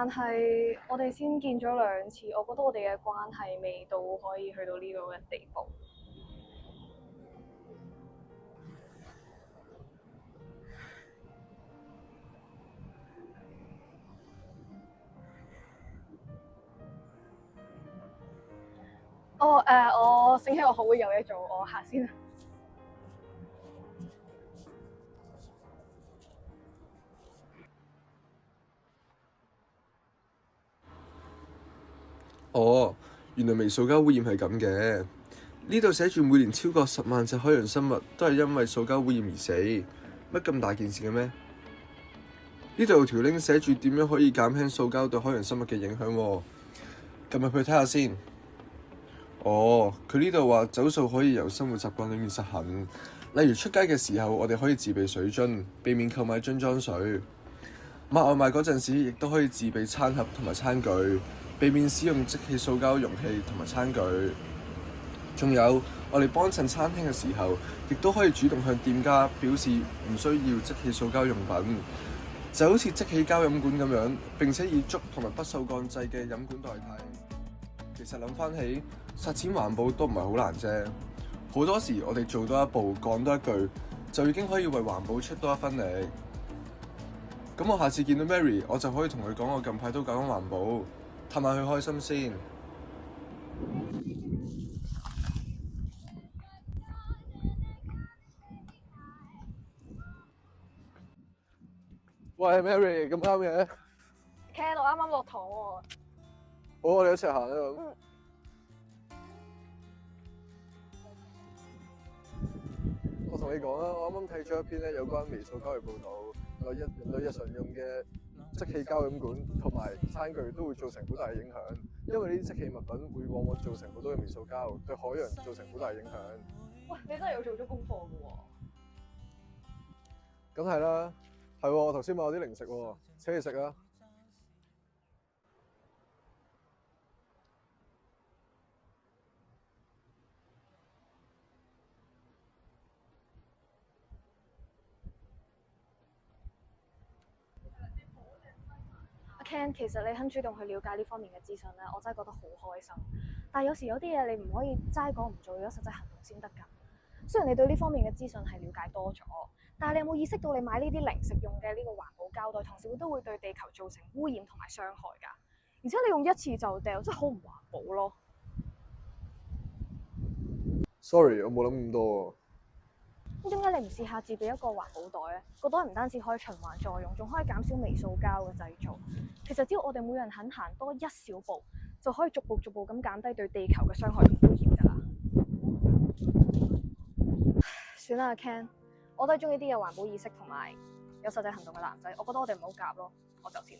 但係我哋先見咗2次，我覺得我哋嘅關係未到可以去到呢個嘅地步。我醒起我好會有嘢做，我行先啦。哦，原來微塑膠污染係咁嘅。呢度寫住每年超過10萬隻海洋生物都係因為塑膠污染而死，乜咁大件事嘅咩？呢度條 link 寫住點樣可以減輕塑膠對海洋生物嘅影響喎，撳入去睇下先。哦，佢呢度話走塑可以由生活習慣裡面實行，例如出街嘅時候，我哋可以自備水樽，避免購買樽裝水；買外賣嗰陣時，亦都可以自備餐盒同埋餐具，避免使用即棄塑膠容器同埋餐具。仲有，我哋幫襯餐廳嘅時候，亦都可以主動向店家表示唔需要即棄塑膠用品，就好似即棄膠飲管咁樣，並且以竹同埋不鏽鋼製嘅飲管代替。其實諗翻起，實踐環保都唔係好難啫。好多時我哋做多一步，講多一句，就已經可以為環保出多一分力。咁我下次見到 Mary， 我就可以同佢講我近排都搞緊環保，氹下佢開心先。喂 Mary， 咁啱嘅。Ken， 我啱啱落堂喎。好，我哋一齊行啦。我同你講啦，我啱啱睇咗一篇有關微塑膠嘅報導，人類日常用嘅即棄膠飲管同埋餐具都會造成好大影響，因為呢啲即棄物品會往往造成好多嘅微塑膠，對海洋造成好大影響。喂，你真係有做咗功課㗎喎。梗係啦，係喎，我頭先買咗啲零食喎，請你食啊。Ken， 其實你肯主動去了解呢方面嘅資訊咧，我真係覺得好開心。但係有時有啲嘢你唔可以齋講唔做，有實際行動先得㗎。雖然你對呢方面嘅資訊係了解多咗，但係你有冇意識到你買呢啲零食用嘅呢個環保膠袋，同時都會對地球造成污染同埋傷害㗎？而且你用一次就掉，真係好唔環保咯。Sorry， 我冇諗咁多。咁點解你唔試下自備一個環保袋咧？個袋唔單止可以循環再用，仲可以減少微塑膠嘅製造。其實只要我哋每人肯行多一小步，就可以逐步咁減低對地球嘅傷害同污染㗎啦。算啦 ，Ken， 我都係中意啲有環保意識同埋有實際行動嘅男仔。我覺得我哋唔好夾咯，我走先。